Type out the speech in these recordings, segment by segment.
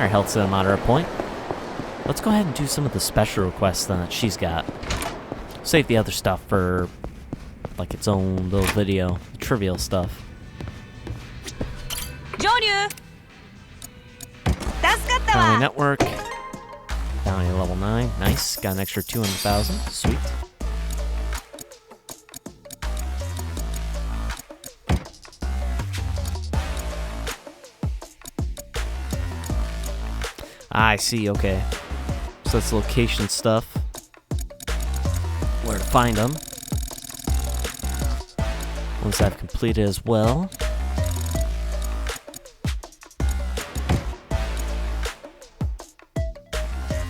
Our health's at a moderate point. Let's go ahead and do some of the special requests then that she's got. Save the other stuff for, like, its own little video. Trivial stuff. Joryu! Family network. Bounty level 9. Nice. Got an extra 200,000. Sweet. I see, okay. So that's location stuff. Where to find them. Once I've completed as well.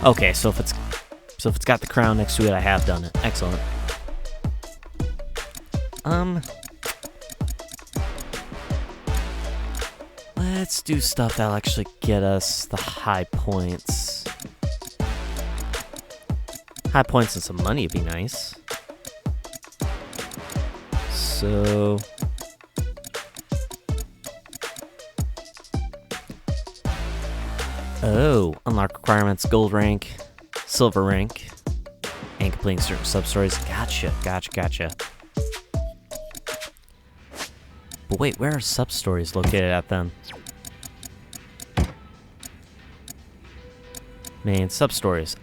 Okay, so if it's got the crown next to it, I have done it. Excellent. Let's do stuff that'll actually get us the high points. High points and some money would be nice. So... Oh, unlock requirements, gold rank, silver rank, and completing certain sub-stories. Gotcha. But wait, where are sub-stories located at then? Main sub-stories.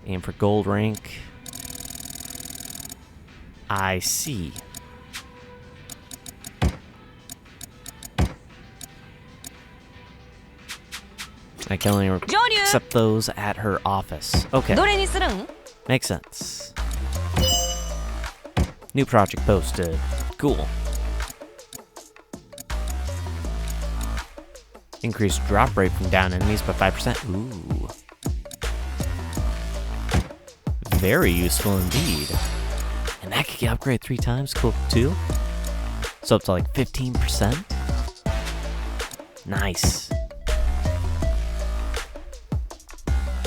Aim for gold rank. I see. I can only accept those at her office. Okay. Makes sense. New project posted. Cool. Increased drop rate from down enemies by 5%. Ooh. Very useful indeed. And that could get upgraded 3 times. Cool, too. So up to like 15%. Nice.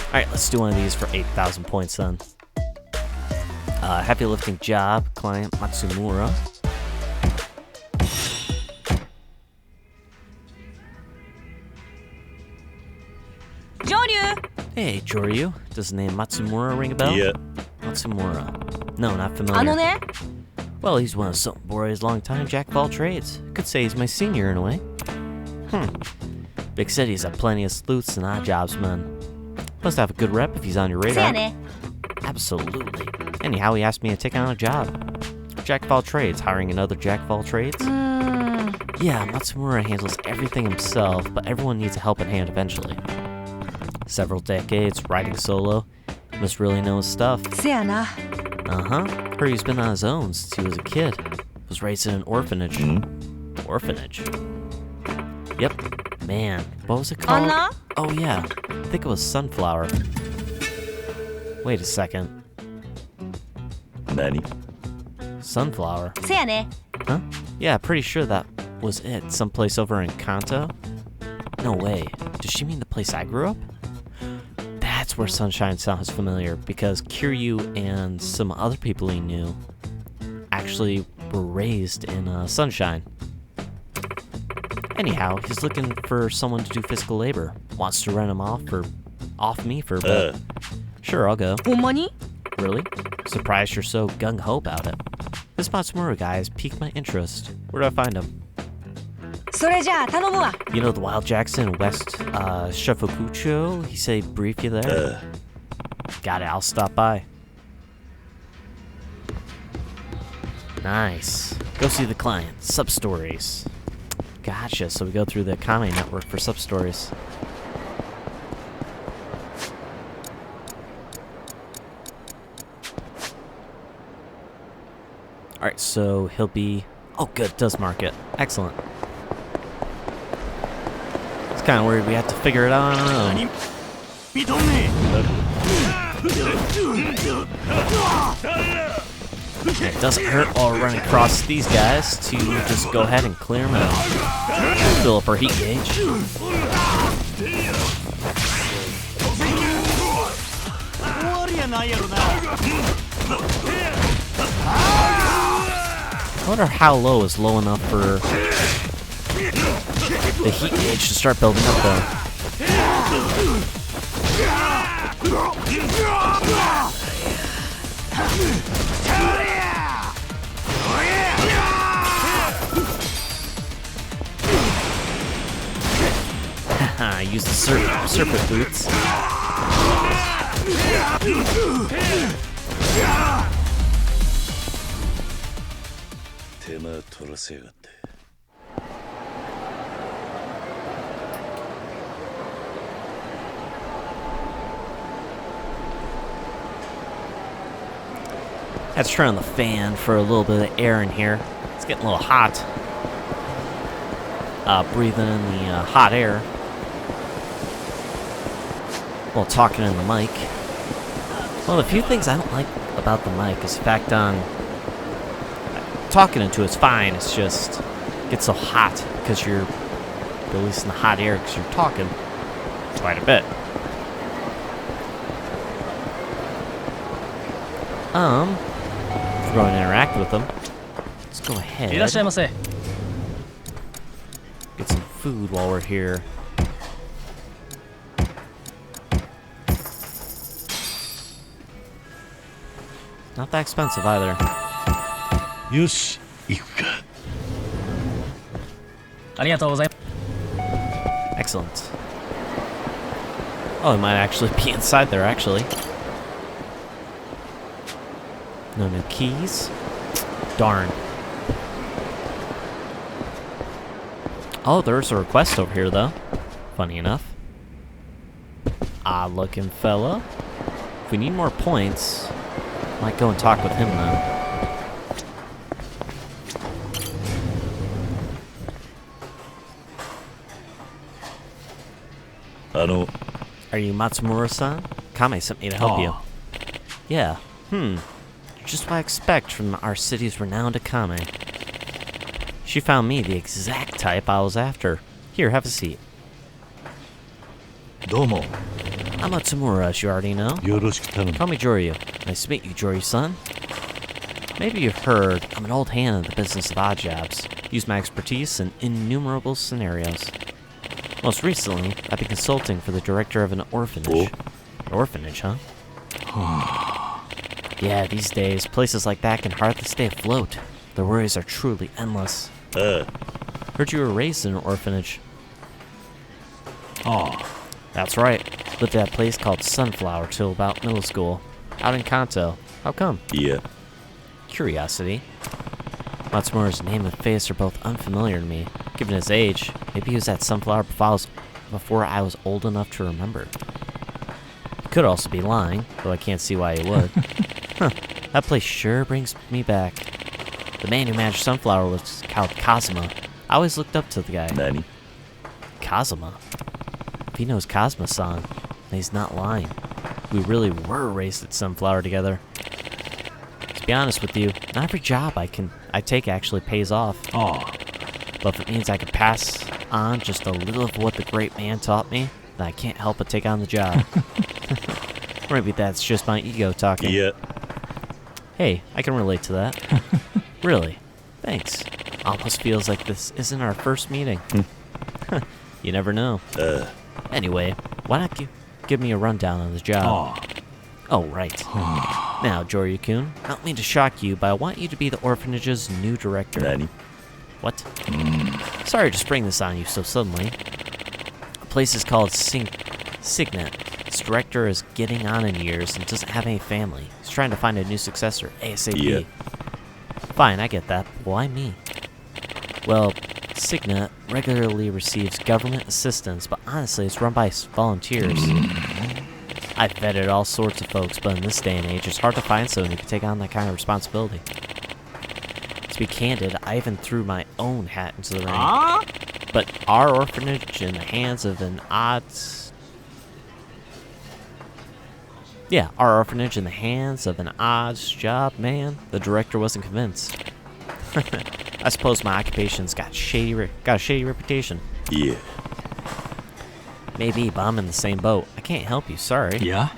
Alright, let's do one of these for 8,000 points then. Heavy lifting job, client Matsumura. Joryu! Hey, Joryu. Does the name Matsumura ring a bell? Yeah. Matsumura. No, not familiar. Well, he's one of Sotobore's longtime jack of all trades. Could say he's my senior in a way. Big cities have plenty of sleuths and odd jobs, man. Must have a good rep if he's on your radar. Absolutely. Anyhow, he asked me to take on a job. Jack of all trades, hiring another jack of all trades? Yeah, Matsumura handles everything himself, but everyone needs a helping hand eventually. Several decades, riding solo. Must really know his stuff. Heard he's been on his own since he was a kid. Was raised in an orphanage. Orphanage? Yep. Man, what was it called? Anna? Oh yeah, I think it was Sunflower. Wait a second. Nani? Sunflower? Huh? Yeah, pretty sure that was it. Someplace over in Kanto? No way. Does she mean the place I grew up? That's where Sunshine sounds familiar, because Kiryu and some other people he knew actually were raised in Sunshine. Anyhow, he's looking for someone to do physical labor. Wants to rent him off me for a bit. Sure, I'll go. Really? Surprised you're so gung-ho about it. This Matsumura guy has piqued my interest. Where do I find him? You know the Wild Jackson in West Shifukucho? He said he'd brief you there. Got it, I'll stop by. Nice. Go see the client. Sub-stories. Gotcha, so we go through the Kame network for sub-stories. Alright, so he'll be... Oh, good, does mark it. Excellent. It's kind of weird we have to figure it out on our own. It doesn't hurt while we're running across these guys to just go ahead and clear them out. Fill up our heat gauge. I wonder how low is low enough for the heat gauge should start building up though. I use the serpent boots. Let's turn on the fan for a little bit of air in here. It's getting a little hot. Breathing in the hot air while talking in the mic. Well, the few things I don't like about the mic is the fact talking into it's fine. It's just it gets so hot because you're releasing the hot air because you're talking quite a bit. If we're going to interact with them, let's go ahead. Get some food while we're here. Not that expensive either. Yoshi, iku ka. Excellent. Oh, it might actually be inside there, actually. No new keys. Darn. Oh, there's a request over here, though. Funny enough. Odd-looking fella. If we need more points, might go and talk with him, though. Are you Matsumura-san? Kame sent me to help you. Yeah. Just what I expect from our city's renowned Akame. She found me the exact type I was after. Here, have a seat. Domo. I'm Matsumura, as you already know. Call me Joryu. Nice to meet you, Joryu-san. Maybe you've heard I'm an old hand in the business of odd jobs. Use my expertise in innumerable scenarios. Most recently, I've been consulting for the director of an orphanage. An orphanage, huh? Yeah, these days, places like that can hardly stay afloat. Their worries are truly endless. Heard you were raised in an orphanage. That's right. Lived at a place called Sunflower till about middle school. Out in Kanto. How come? Yeah. Curiosity. Matsumura's name and face are both unfamiliar to me. Given his age, maybe he was at Sunflower before I was old enough to remember. He could also be lying, though I can't see why he would. That place sure brings me back. The man who managed Sunflower was called Kazuma. I always looked up to the guy. Nani? Kazuma? If he knows Kazuma-san, then he's not lying. We really were raised at Sunflower together. To be honest with you, not every job I take actually pays off. But if it means I can pass on just a little of what the great man taught me, then I can't help but take on the job. Or maybe that's just my ego talking. Yeah. Hey, I can relate to that. Really? Thanks. Almost feels like this isn't our first meeting. You never know. Anyway, why not give me a rundown on the job? Oh, right. Now, Joryu-kun, I don't mean to shock you, but I want you to be the orphanage's new director. Nani? What? Sorry to spring this on you so suddenly. The place is called Signet. Its director is getting on in years and doesn't have any family. He's trying to find a new successor, ASAP. Yeah. Fine, I get that. Why me? Well, Signet regularly receives government assistance, but honestly, it's run by volunteers. I've vetted all sorts of folks, but in this day and age, it's hard to find someone who can take on that kind of responsibility. To be candid, I even threw my own hat into the ring. But our orphanage in the hands of an odd... Yeah, our orphanage in the hands of an odds job man. The director wasn't convinced. I suppose my occupation's got a shady reputation. Yeah. Maybe, but I'm in the same boat. I can't help you, sorry. Yeah?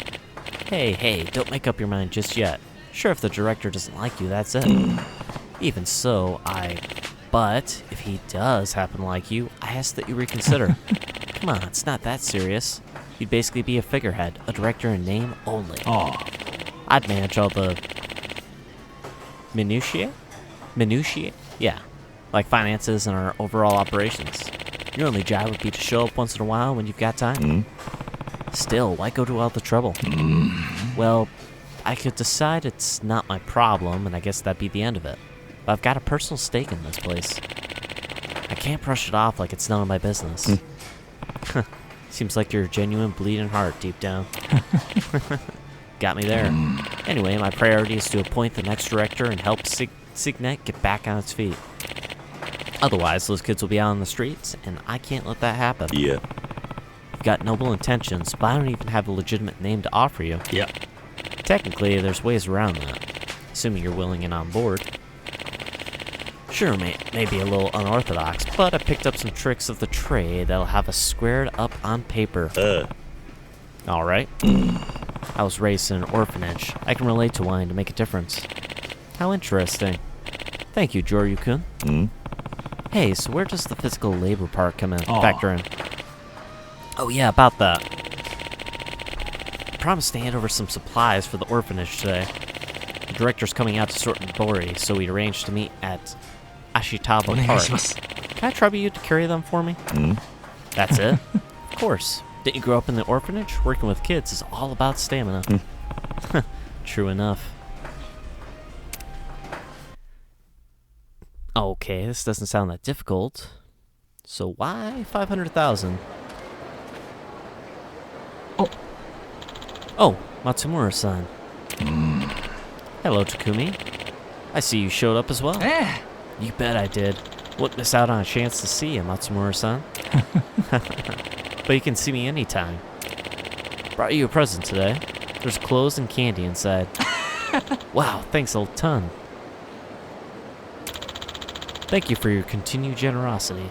Hey, don't make up your mind just yet. Sure, if the director doesn't like you, that's it. Even so, But if he does happen to like you, I I ask that you reconsider. Come on, it's not that serious. You'd basically be a figurehead, a director in name only. Oh. I'd manage all the minutiae? Minutiae? Yeah, like finances and our overall operations. Your only job would be to show up once in a while when you've got time. Still, why go to all the trouble? Well, I could decide it's not my problem, and I guess that'd be the end of it. But I've got a personal stake in this place. I can't brush it off like it's none of my business. Seems like you're a genuine bleeding heart deep down. Got me there. Anyway, my priority is to appoint the next director and help Signet get back on its feet. Otherwise, those kids will be out on the streets, and I can't let that happen. Yeah. I've got noble intentions, but I don't even have a legitimate name to offer you. Yeah. Technically, there's ways around that, assuming you're willing and on board. Sure, maybe a little unorthodox, but I picked up some tricks of the trade that'll have us squared up on paper. Alright. I was raised in an orphanage. I can relate to wanting to make a difference. How interesting. Thank you, Joryu-kun. Hey, so where does the physical labor part come in? Factor in. Oh yeah, about that. I promised to hand over some supplies for the orphanage today. The director's coming out to sort Bori, so we arranged to meet at Ashitaba Park. Can I trouble you to carry them for me? That's it? Of course. Didn't you grow up in the orphanage? Working with kids is all about stamina. True enough. Okay, this doesn't sound that difficult. So why 500,000? Oh, Matsumura-san. Hello, Takumi. I see you showed up as well. You bet I did. Wouldn't miss out on a chance to see you, Matsumura-san. But you can see me anytime. Brought you a present today. There's clothes and candy inside. Wow, thanks a ton. Thank you for your continued generosity.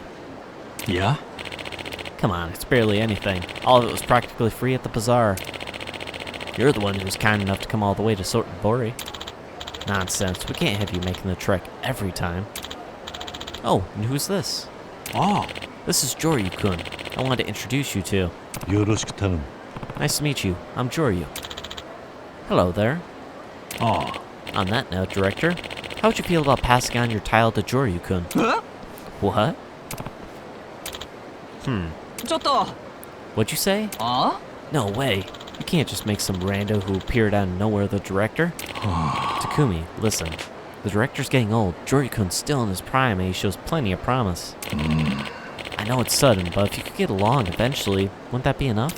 Yeah? Come on, it's barely anything. All of it was practically free at the bazaar. You're the one who was kind enough to come all the way to Bori. Nonsense, we can't have you making the trek every time. Oh, and who's this? This is Joryu-kun. I wanted to introduce you to. Yoroshiku tanumu. Nice to meet you. I'm Joryu. Hello there. On that note, Director, how would you feel about passing on your title to Joryu-kun? What? What'd you say? No way. You can't just make some rando who appeared out of nowhere the director. Takumi, listen. The director's getting old. Joryu-kun's still in his prime and he shows plenty of promise. I know it's sudden, but if you could get along eventually, wouldn't that be enough?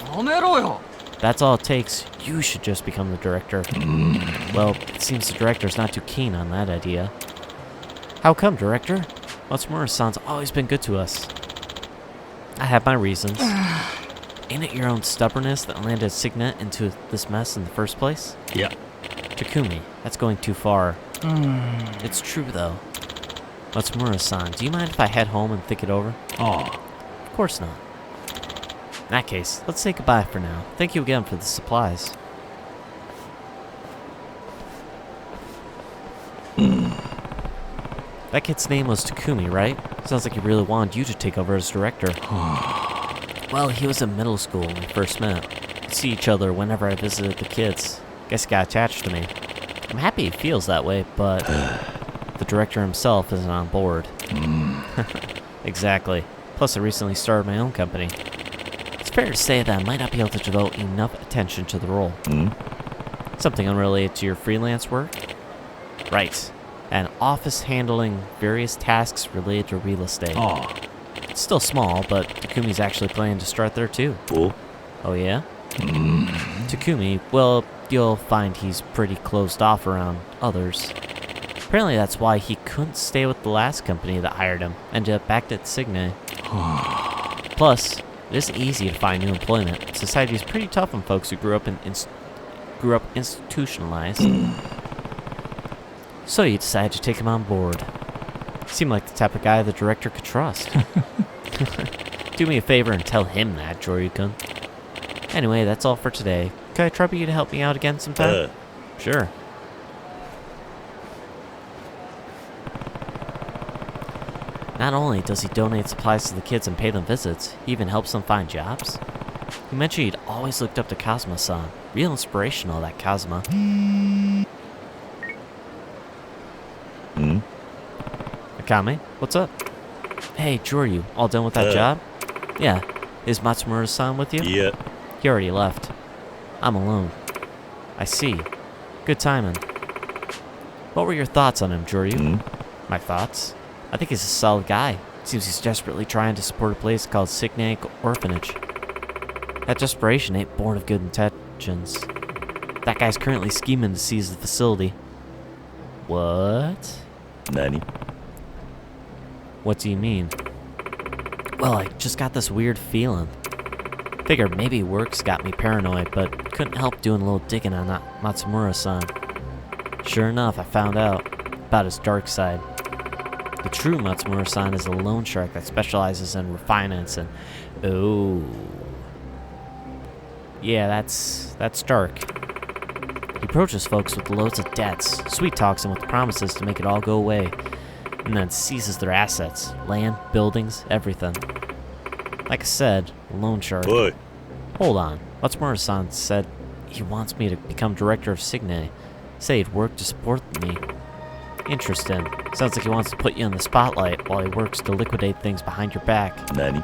That's all it takes. You should just become the director. Well, it seems the director's not too keen on that idea. How come, Director? Matsumura-san's always been good to us. I have my reasons. Ain't it your own stubbornness that landed Signet into this mess in the first place? Yeah. Takumi, that's going too far. It's true, though. Matsumura-san, do you mind if I head home and think it over? Of course not. In that case, let's say goodbye for now. Thank you again for the supplies. That kid's name was Takumi, right? Sounds like he really wanted you to take over as director. Well, he was in middle school when we first met. We'd see each other whenever I visited the kids. Guess he got attached to me. I'm happy he feels that way, but the director himself isn't on board. Exactly. Plus, I recently started my own company. It's fair to say that I might not be able to devote enough attention to the role. Something unrelated to your freelance work? Right. An office handling various tasks related to real estate. It's still small, but Takumi's actually planning to start there too. Cool. Oh yeah? Takumi, well, you'll find he's pretty closed off around others. Apparently that's why he couldn't stay with the last company that hired him, ended up back at Signet. Plus, it isn't easy to find new employment. Society's pretty tough on folks who grew up institutionalized. So you decided to take him on board. Seemed like the type of guy the director could trust. Do me a favor and tell him that, Joryu-kun. Anyway, that's all for today. Could I trouble you to help me out again sometime? Sure. Not only does he donate supplies to the kids and pay them visits, he even helps them find jobs. He mentioned he'd always looked up to Kazuma-san. Real inspirational, that Kazuma. Akame, what's up? Hey, Joryu, all done with that job? Yeah. Is Matsumura-san with you? Yeah. He already left. I'm alone. I see. Good timing. What were your thoughts on him, Joryu? My thoughts? I think he's a solid guy. Seems he's desperately trying to support a place called Signay Orphanage. That desperation ain't born of good intentions. That guy's currently scheming to seize the facility. What? Nani? What do you mean? Well, I just got this weird feeling. Figured maybe work's got me paranoid, but couldn't help doing a little digging on that Matsumura-san. Sure enough, I found out about his dark side. The true Matsumura-san is a loan shark that specializes in refinance and... Oh. Yeah, that's dark. He approaches folks with loads of debts, sweet talks them with promises to make it all go away, and then seizes their assets, land, buildings, everything. Like I said, a loan shark. Boy. Hold on. Matsumura-san said he wants me to become director of Signay. Say he'd work to support me. Interesting. Sounds like he wants to put you in the spotlight while he works to liquidate things behind your back. Nani?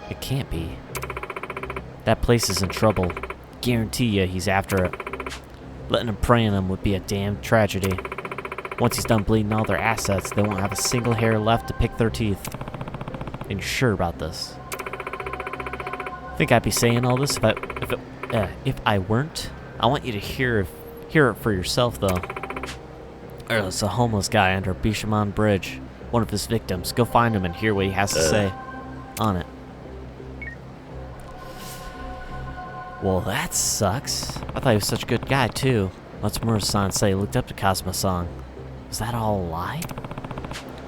It can't be. That place is in trouble. Guarantee you he's after it. Letting him prey on them would be a damn tragedy. Once he's done bleeding all their assets, they won't have a single hair left to pick their teeth. And you're sure about this? Think I'd be saying all this if I weren't? I want you to hear it for yourself, though. There's a homeless guy under Bishamon Bridge. One of his victims. Go find him and hear what he has to say. On it. Well, that sucks. I thought he was such a good guy, too. Matsumura-san said he looked up to Kazuma-san. Was that all a lie?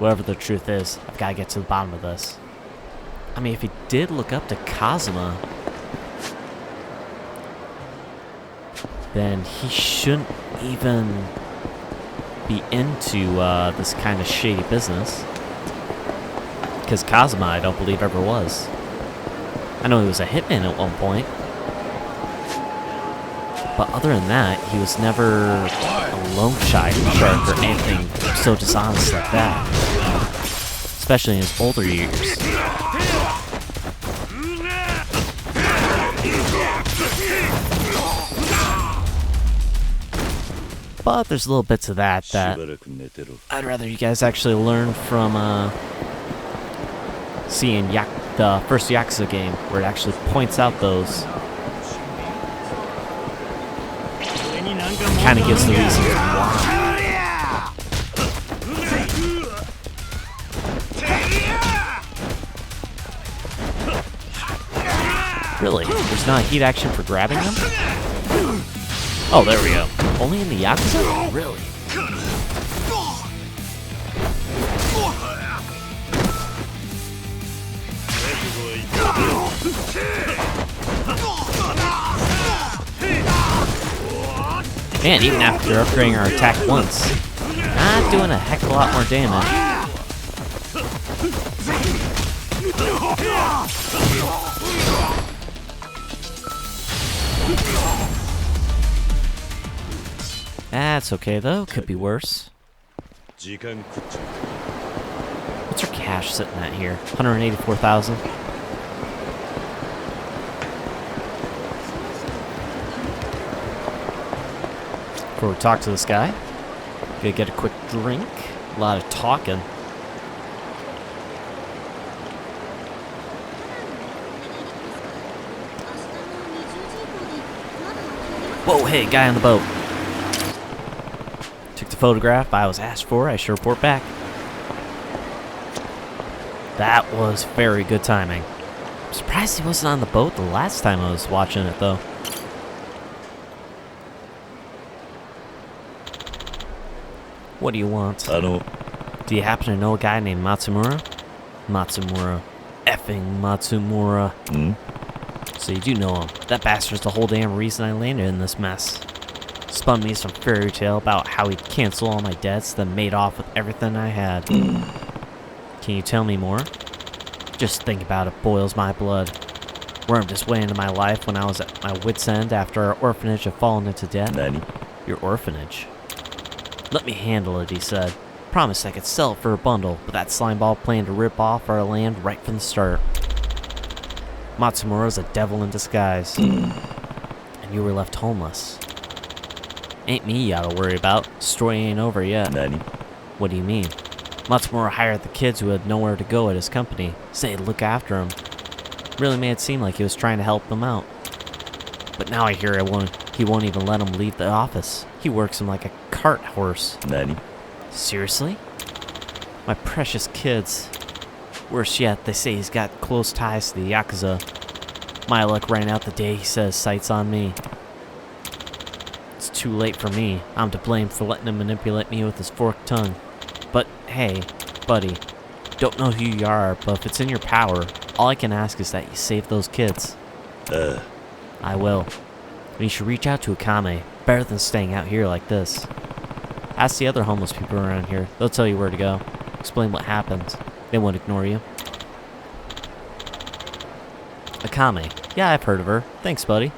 Whatever the truth is, I've got to get to the bottom of this. I mean, if he did look up to Kazuma, then he shouldn't even be into this kind of shady business. Because Kazuma, I don't believe, ever was. I know he was a hitman at one point. But other than that, he was never a loan shark or anything so dishonest like that. Especially in his older years. But there's little bits of that I'd rather you guys actually learn from seeing the first Yakuza game, where it actually points out those. Kind of gives the reasons why. Really? There's not a heat action for grabbing them? Oh, there we go. Only in the Yakuza? Really? Man, even after upgrading our attack once, not doing a heck of a lot more damage. That's okay though, could be worse. What's our cash sitting at here? 184,000. Before we talk to this guy, gonna get a quick drink. A lot of talking. Whoa, hey, guy on the boat. Took the photograph I was asked for. I should report back. That was very good timing. I'm surprised he wasn't on the boat the last time I was watching it, though. What do you want? I don't... Do you happen to know a guy named Matsumura? Matsumura. Effing Matsumura. So you do know him. That bastard's the whole damn reason I landed in this mess. Spun me some fairy tale about how he'd cancel all my debts, then made off with everything I had. Can't Can you tell me more? Just think about it boils my blood. Wormed its way into my life when I was at my wit's end after our orphanage had fallen into debt. Nani? Your orphanage? Let me handle it, he said. Promised I could sell it for a bundle, but that slimeball planned to rip off our land right from the start. Matsumura's a devil in disguise. And you were left homeless. Ain't me you gotta worry about. Story ain't over yet. Nani? What do you mean? Matsumura hired the kids who had nowhere to go at his company. Said he'd look after them. Really made it seem like he was trying to help them out. But now I hear he won't even let them leave the office. He works them like a cart horse. Nani? Seriously? My precious kids. Worse yet, they say he's got close ties to the Yakuza. My luck ran out the day he set his sights on me. It's too late for me. I'm to blame for letting him manipulate me with his forked tongue. But hey, buddy, don't know who you are, but if it's in your power, all I can ask is that you save those kids. I will. And you should reach out to Akame. Better than staying out here like this. Ask the other homeless people around here. They'll tell you where to go. Explain what happened. They won't ignore you. Akame. Yeah, I've heard of her. Thanks, buddy.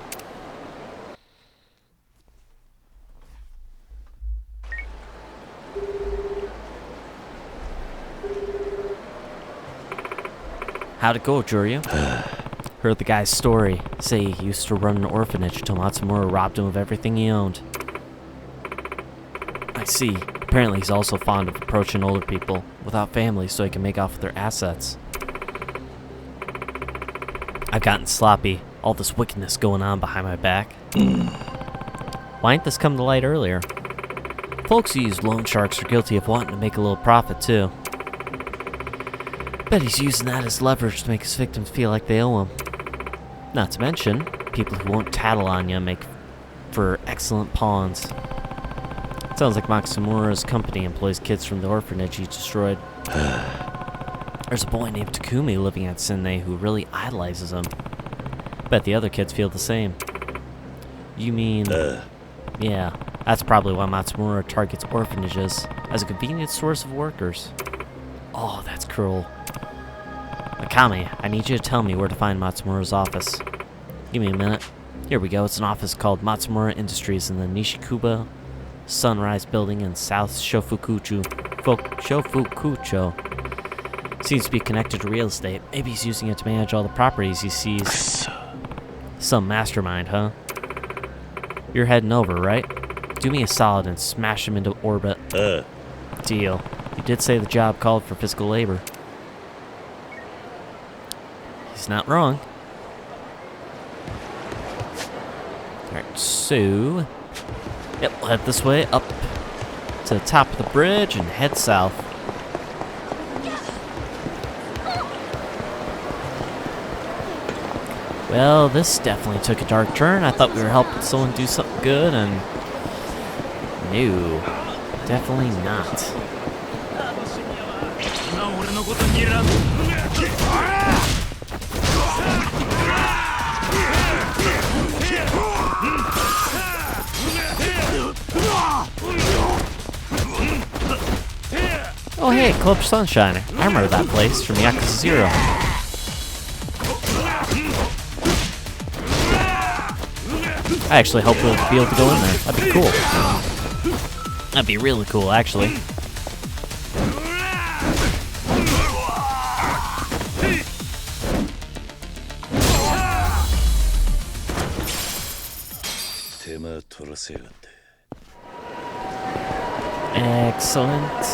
How'd it go, Joryu? Heard the guy's story. Say he used to run an orphanage till Matsumura robbed him of everything he owned. I see. Apparently he's also fond of approaching older people without families so he can make off with their assets. I've gotten sloppy. All this wickedness going on behind my back. Why ain't this come to light earlier? Folks who use loan sharks are guilty of wanting to make a little profit too. Bet he's using that as leverage to make his victims feel like they owe him. Not to mention, people who won't tattle on you make for excellent pawns. Sounds like Matsumura's company employs kids from the orphanage he destroyed. There's a boy named Takumi living at Senne who really idolizes him. Bet the other kids feel the same. You mean... Yeah, that's probably why Matsumura targets orphanages as a convenient source of workers. Oh, that's cruel. Akame, I need you to tell me where to find Matsumura's office. Give me a minute. Here we go. It's an office called Matsumura Industries in the Nishikuba Sunrise Building in South Shofukucho. Seems to be connected to real estate. Maybe he's using it to manage all the properties he sees. Some mastermind, huh? You're heading over, right? Do me a solid and smash him into orbit. Deal. You did say the job called for physical labor. He's not wrong. Alright, so... Yep, we'll head this way, up to the top of the bridge and head south. Well, this definitely took a dark turn. I thought we were helping someone do something good, and... No, definitely not. Oh hey, Club Sunshiner. I remember that place from Yakuza 0. I actually hope we'll be able to go in there. That'd be cool. That'd be really cool, actually. Excellent.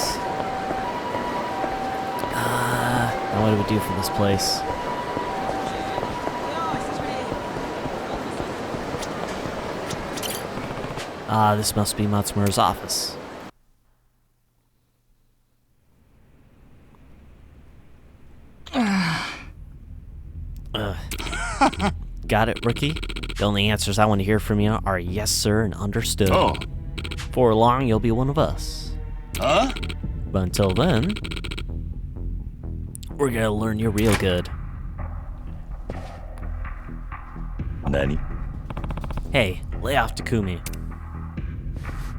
Now what do we do for this place? This must be Matsumura's office. Got it, rookie? The only answers I want to hear from you are yes, sir, and understood. Oh. Before long, you'll be one of us. Huh? But until then, we're gonna learn you real good. Nani? Hey, lay off Takumi.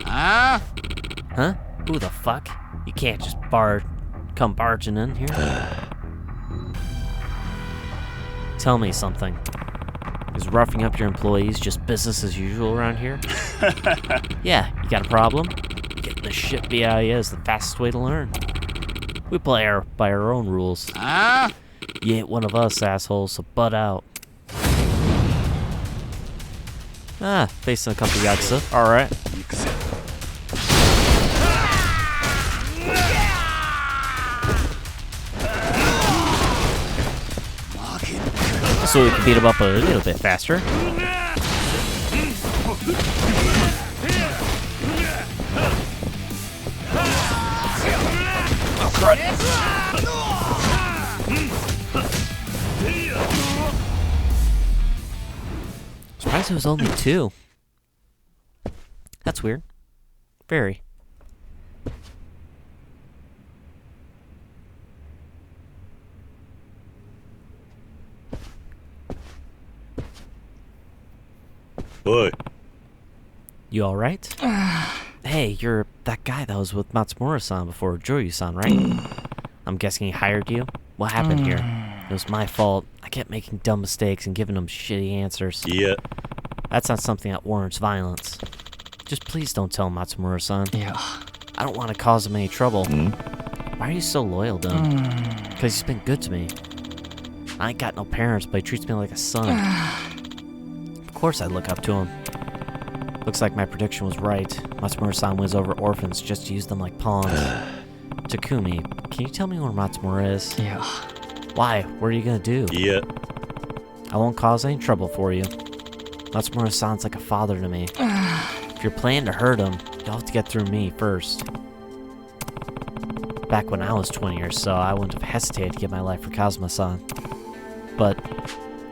Huh? Huh? Who the fuck? You can't just bar come barging in here. Tell me something. Is roughing up your employees just business as usual around here? Yeah, you got a problem? Getting the shit beat out of you is the fastest way to learn. We play by our own rules. You ain't one of us, assholes, so butt out. Facing a couple Yakuza. Alright. So we can beat him up a little bit faster. Oh, crud. Surprised it was only 2. That's weird. Very. Boy. You alright? Hey, you're that guy that was with Matsumura-san before Joryu-san, right? I'm guessing he hired you? What happened here? It was my fault. I kept making dumb mistakes and giving him shitty answers. Yeah. That's not something that warrants violence. Just please don't tell Matsumura-san. Yeah. I don't want to cause him any trouble. Why are you so loyal to him? Because he's been good to me. I ain't got no parents, but he treats me like a son. Of course I look up to him. Looks like my prediction was right. Matsumura-san wins over orphans just to use them like pawns. Takumi, can you tell me where Matsumura is? Yeah. Why? What are you gonna do? Yeah. I won't cause any trouble for you. Matsumura sounds like a father to me. If you're planning to hurt him, you'll have to get through me first. Back when I was 20 or so, I wouldn't have hesitated to give my life for Kazuma-san. But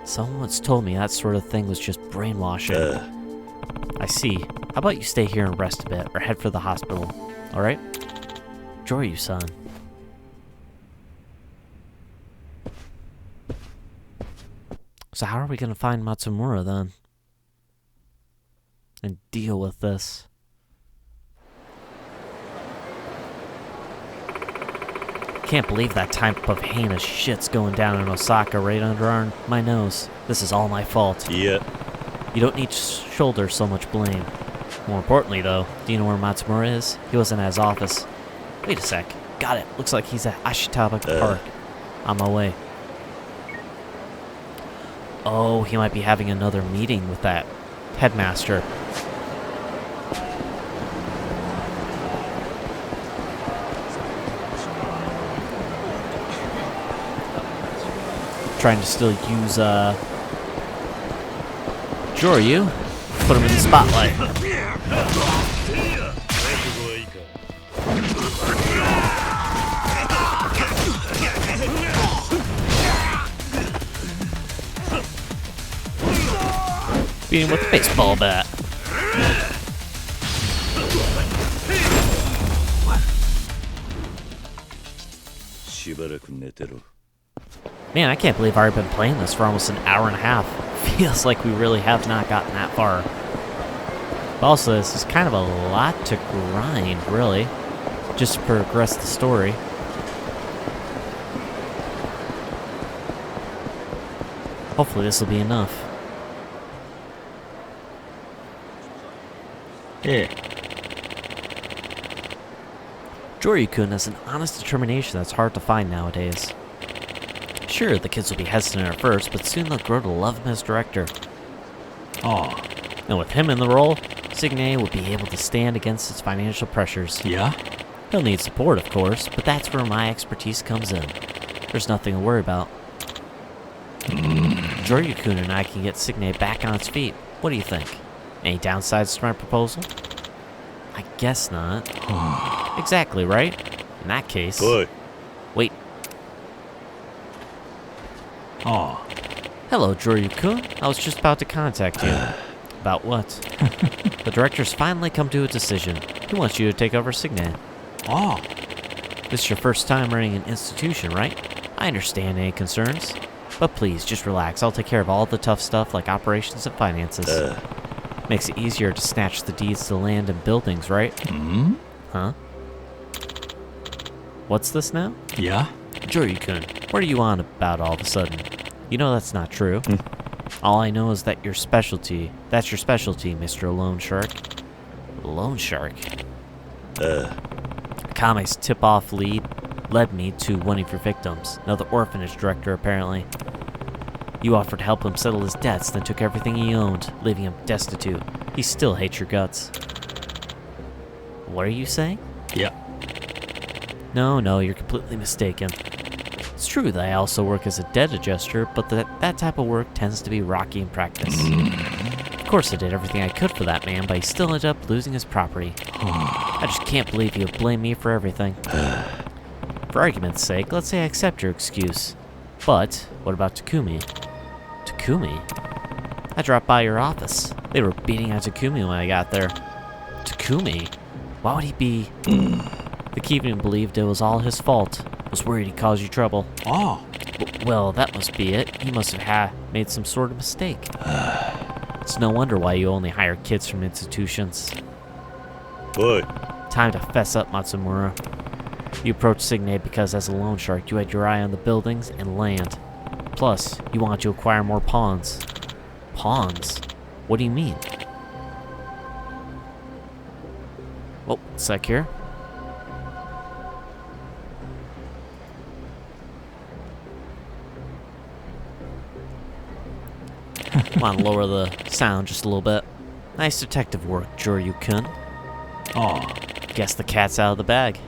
someone once told me that sort of thing was just brainwashing. I see. How about you stay here and rest a bit, or head for the hospital, alright? Joryu-san. So how are we gonna find Matsumura then? And deal with this? Can't believe that type of heinous shit's going down in Osaka right under my nose. This is all my fault. Yeah. You don't need to shoulder so much blame. More importantly though, do you know where Matsumura is? He wasn't at his office. Wait a sec. Got it. Looks like he's at Ashitaba Park. On my way. Oh, he might be having another meeting with that headmaster. Trying to still use Joryu. Put him in the spotlight. Beat him with a baseball bat. Man, I can't believe I've already been playing this for almost an hour and a half. Feels like we really have not gotten that far. But also, this is kind of a lot to grind, really, just to progress the story. Hopefully this will be enough. Yeah. Joryu-kun has an honest determination that's hard to find nowadays. Sure, the kids will be hesitant at first, but soon they'll grow to love him as director. Oh. And with him in the role, Signe will be able to stand against its financial pressures. Yeah? He'll need support, of course, but that's where my expertise comes in. There's nothing to worry about. Joryu-kun and I can get Signe back on its feet. What do you think? Any downsides to my proposal? I guess not. Exactly, right? In that case... Boy. Wait. Oh. Hello, Joryu-kun. I was just about to contact you. About what? The director's finally come to a decision. He wants you to take over Signe. Oh. This is your first time running an institution, right? I understand any concerns. But please, just relax. I'll take care of all the tough stuff like operations and finances. Makes it easier to snatch the deeds to land and buildings, right? Hmm? Huh? What's this now? Yeah? Joryu-kun, what are you on about all of a sudden? You know that's not true. All I know is that that's your specialty, Mr. Loan Shark. Loan Shark? Kame's tip-off lead led me to one of your victims, another orphanage director apparently. You offered to help him settle his debts, then took everything he owned, leaving him destitute. He still hates your guts. What are you saying? Yeah. No, you're completely mistaken. It's true that I also work as a debt adjuster, but that type of work tends to be rocky in practice. Of course I did everything I could for that man, but he still ended up losing his property. I just can't believe you would blame me for everything. For argument's sake, let's say I accept your excuse. But, what about Takumi? Takumi? I dropped by your office. They were beating on Takumi when I got there. Takumi? Why would he be... The Keevan believed it was all his fault. Was worried he caused you trouble. Oh. Well, that must be it. He must have made some sort of mistake. It's no wonder why you only hire kids from institutions. What? Time to fess up, Matsumura. You approached Signe because as a loan shark, you had your eye on the buildings and land. Plus, you wanted to acquire more pawns. Pawns? What do you mean? Oh, sec here. Want to lower the sound just a little bit. Nice detective work, Joryu-kun. Oh. Guess the cat's out of the bag.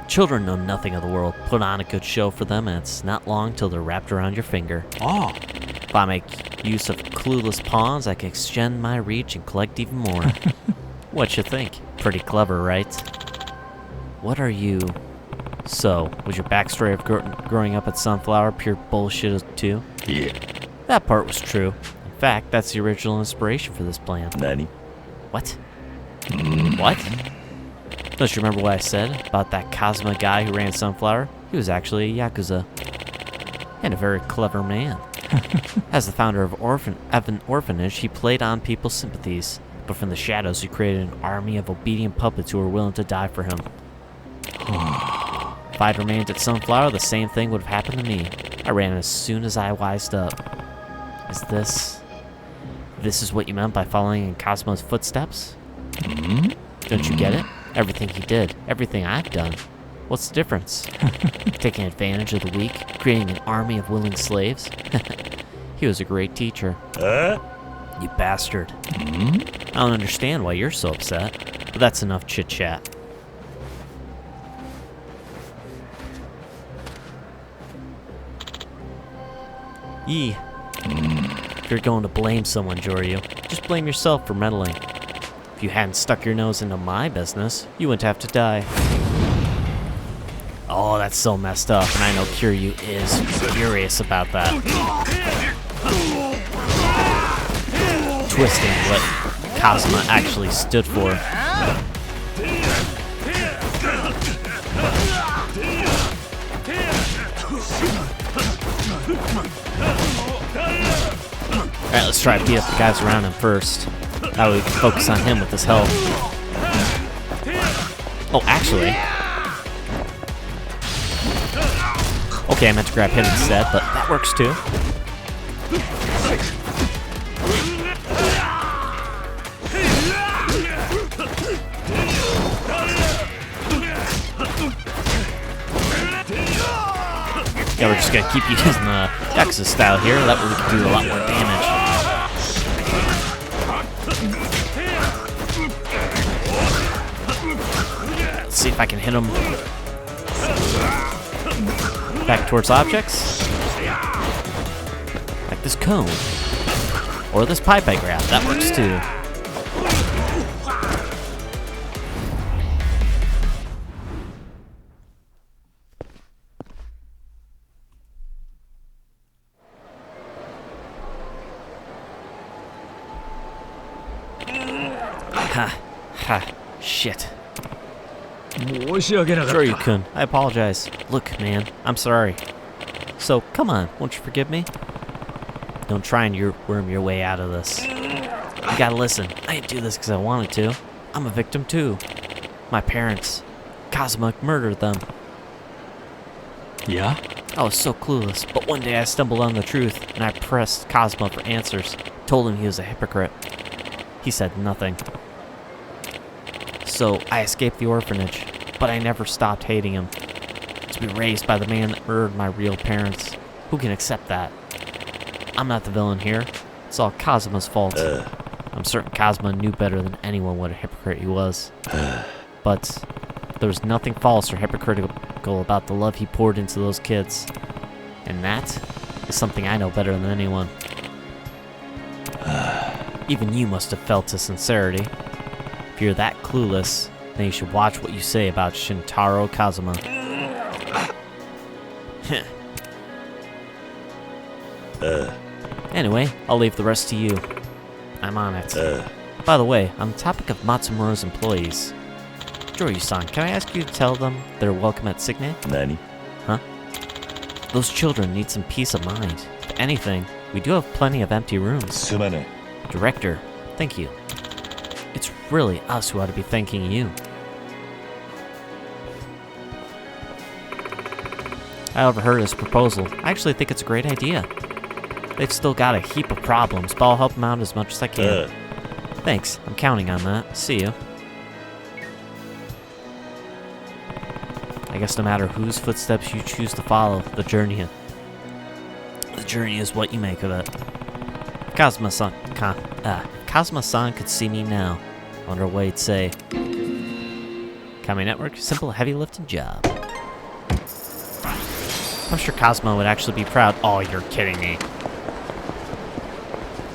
Children know nothing of the world. Put on a good show for them, and it's not long till they're wrapped around your finger. Oh. If I make use of clueless pawns, I can extend my reach and collect even more. What you think? Pretty clever, right? What are you... So, was your backstory of growing up at Sunflower pure bullshit too? Yeah. That part was true. In fact, that's the original inspiration for this plan. Nani? What? What? Don't you remember what I said about that Kazuma guy who ran Sunflower? He was actually a Yakuza. And a very clever man. As the founder of an orphanage, he played on people's sympathies. But from the shadows, he created an army of obedient puppets who were willing to die for him. If I'd remained at Sunflower, the same thing would have happened to me. I ran as soon as I wised up. This is what you meant by following in Kazuma's footsteps? Don't you get it? Everything he did, everything I've done. What's the difference? Taking advantage of the weak, creating an army of willing slaves? He was a great teacher. You bastard. I don't understand why you're so upset, but that's enough chit-chat. Yee. If you're going to blame someone, Joryu, just blame yourself for meddling. If you hadn't stuck your nose into my business, you wouldn't have to die. Oh, that's so messed up, and I know Kiryu is furious about that. Twisting what Kazuma actually stood for. Alright, let's try to beat up the guys around him first. That way we can focus on him with his health. Oh, actually. Okay, I meant to grab him instead, but that works too. Yeah, we're just gonna keep using the Yakuza style here. That way we can do a lot more damage. Let's see if I can hit him back towards objects. Like this cone. Or this pipe I grabbed. That works too. Shit. Joryu-kun, I apologize. Look, man, I'm sorry. So, come on, won't you forgive me? Don't try and worm your way out of this. You gotta listen, I didn't do this because I wanted to. I'm a victim too. My parents, Kazuma murdered them. Yeah? I was so clueless, but one day I stumbled on the truth, and I pressed Kazuma for answers. Told him he was a hypocrite. He said nothing. So I escaped the orphanage, but I never stopped hating him. To be raised by the man that murdered my real parents. Who can accept that? I'm not the villain here. It's all Kazuma's fault. I'm certain Kazuma knew better than anyone what a hypocrite he was. But there was nothing false or hypocritical about the love he poured into those kids. And that is something I know better than anyone. Even you must have felt his sincerity. If you're that clueless, then you should watch what you say about Shintaro Kazuma. Anyway, I'll leave the rest to you. I'm on it. By the way, on the topic of Matsumura's employees, Joryu-san, can I ask you to tell them they're welcome at Signe? Nani? Huh? Those children need some peace of mind. If anything, we do have plenty of empty rooms. Sumane. Director, thank you. It's really us who ought to be thanking you. I overheard his proposal. I actually think it's a great idea. They've still got a heap of problems, but I'll help them out as much as I can. Thanks, I'm counting on that. See you. I guess no matter whose footsteps you choose to follow, the journey is what you make of it. Kazuma-san could see me now. I wonder what he'd say. Kami Network, simple heavy lifting job. I'm sure Kazuma would actually be proud. Oh, you're kidding me.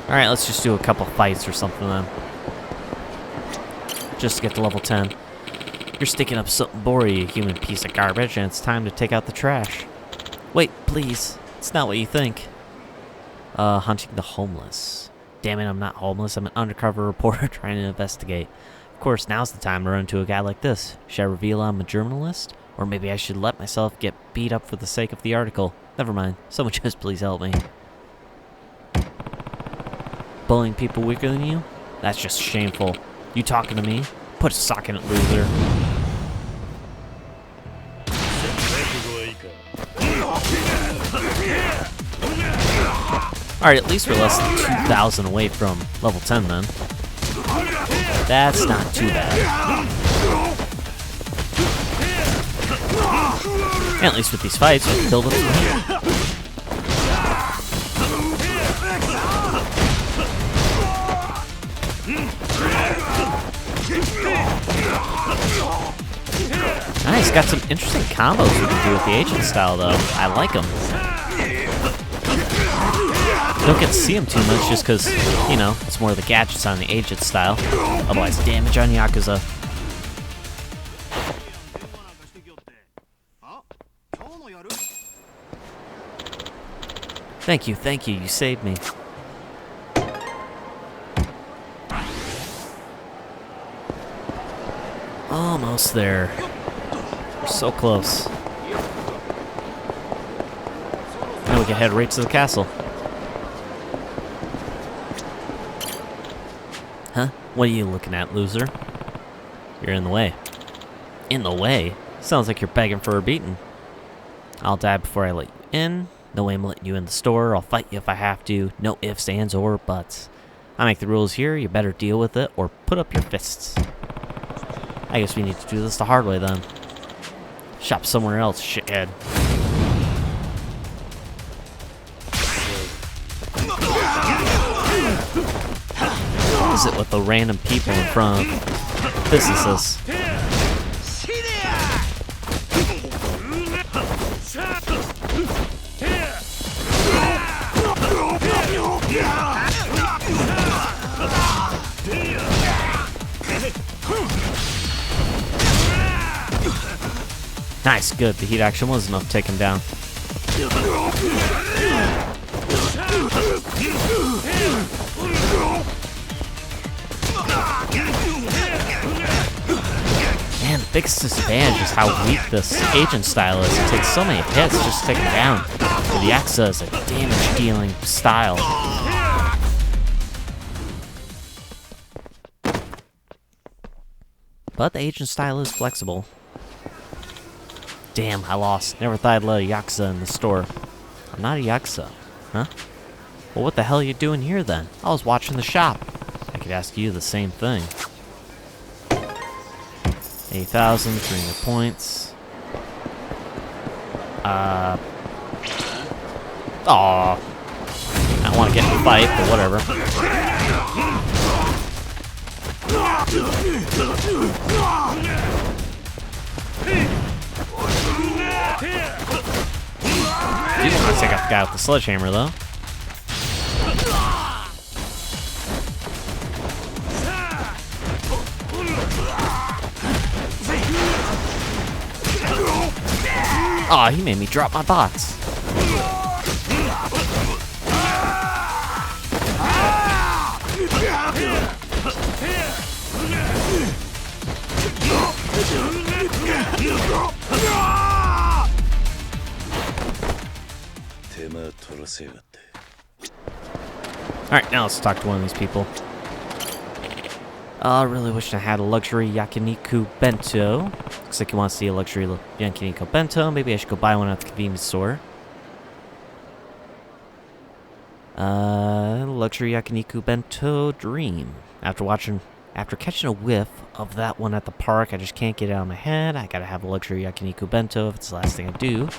Alright, let's just do a couple fights or something then. Just to get to level 10. You're sticking up something boring, you human piece of garbage, and it's time to take out the trash. Wait, please. It's not what you think. Hunting the homeless. Damn it, I'm not homeless. I'm an undercover reporter trying to investigate. Of course, now's the time to run to a guy like this. Should I reveal I'm a journalist? Or maybe I should let myself get beat up for the sake of the article. Never mind. Someone just please help me. Bullying people weaker than you? That's just shameful. You talking to me? Put a sock in it, loser. Alright, at least we're less than 2,000 away from level 10 then. That's not too bad. And at least with these fights, we can build up from here. Nice, got some interesting combos we can do with the agent style though. I like them. Don't get to see them too much just because, you know, it's more of the gadgets on the agent style. Otherwise, damage on Yakuza. Thank you, you saved me. Almost there. We're so close. Now we can head right to the castle. Huh? What are you looking at, loser? You're in the way. In the way? Sounds like you're begging for a beating. I'll die before I let you in. No way I'm letting you in the store. I'll fight you if I have to. No ifs, ands, or buts. I make the rules here. You better deal with it or put up your fists. I guess we need to do this the hard way then. Shop somewhere else, shithead. What is it with the random people in front of businesses? Nice, good. The heat action was enough to take him down. Man, the biggest disadvantage is how weak this agent style is. It takes so many hits just to take him down. The Yakuza is a damage-dealing style. But the agent style is flexible. Damn, I lost. Never thought I'd let a Yakuza in the store. I'm not a Yakuza. Huh? Well, what the hell are you doing here then? I was watching the shop. I could ask you the same thing. 8,000, 300 points. Aw. I don't want to get in a fight, but whatever. I take out the guy with the sledgehammer, though. Aw, he made me drop my bots. Alright, now let's talk to one of these people. I really wish I had a luxury yakiniku bento. Looks like you want to see a luxury yakiniku bento. Maybe I should go buy one at the convenience store. Luxury yakiniku bento dream. After catching a whiff of that one at the park, I just can't get it out of my head. I gotta have a luxury yakiniku bento if it's the last thing I do.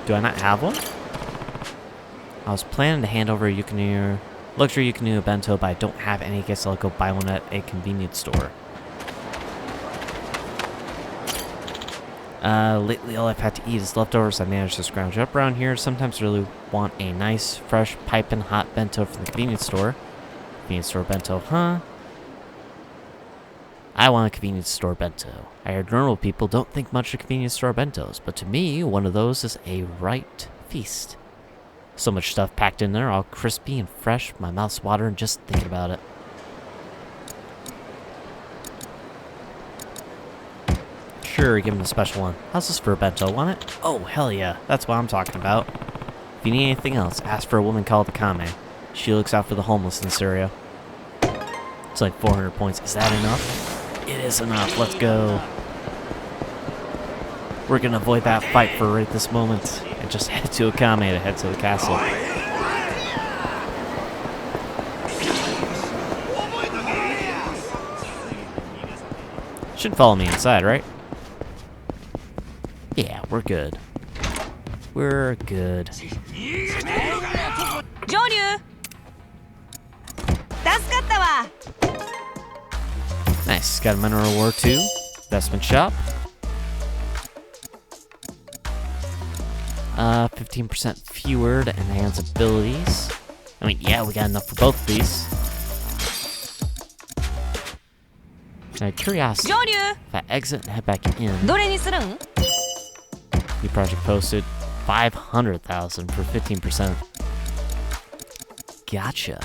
Do I not have one? I was planning to hand over a luxury Yukinu bento, but I don't have any. I guess I'll go buy one at a convenience store. Lately all I've had to eat is leftovers I managed to scrounge up around here. Sometimes I really want a nice, fresh, piping hot bento from the convenience store. Convenience store bento, huh? I want a convenience store bento. I heard normal people don't think much of convenience store bentos, but to me, one of those is a right feast. So much stuff packed in there, all crispy and fresh. My mouth's watering just thinking about it. Sure, give him a special one. How's this for a bento? Want it? Oh, hell yeah. That's what I'm talking about. If you need anything else, ask for a woman called Akame. She looks out for the homeless in this area. It's like 400 points. Is that enough? It is enough. Let's go. We're gonna avoid that fight for right this moment and just head to Akame to head to the castle. Should follow me inside, right? Yeah, we're good. We're good. Joryu! Nice. Got a mineral ore too. Investment shop. 15% fewer to enhance abilities. I mean, yeah, we got enough for both of these. Now, curiosity. Joryu! If I exit and head back in, どれにするん? new project posted 500,000 for 15%. Gotcha.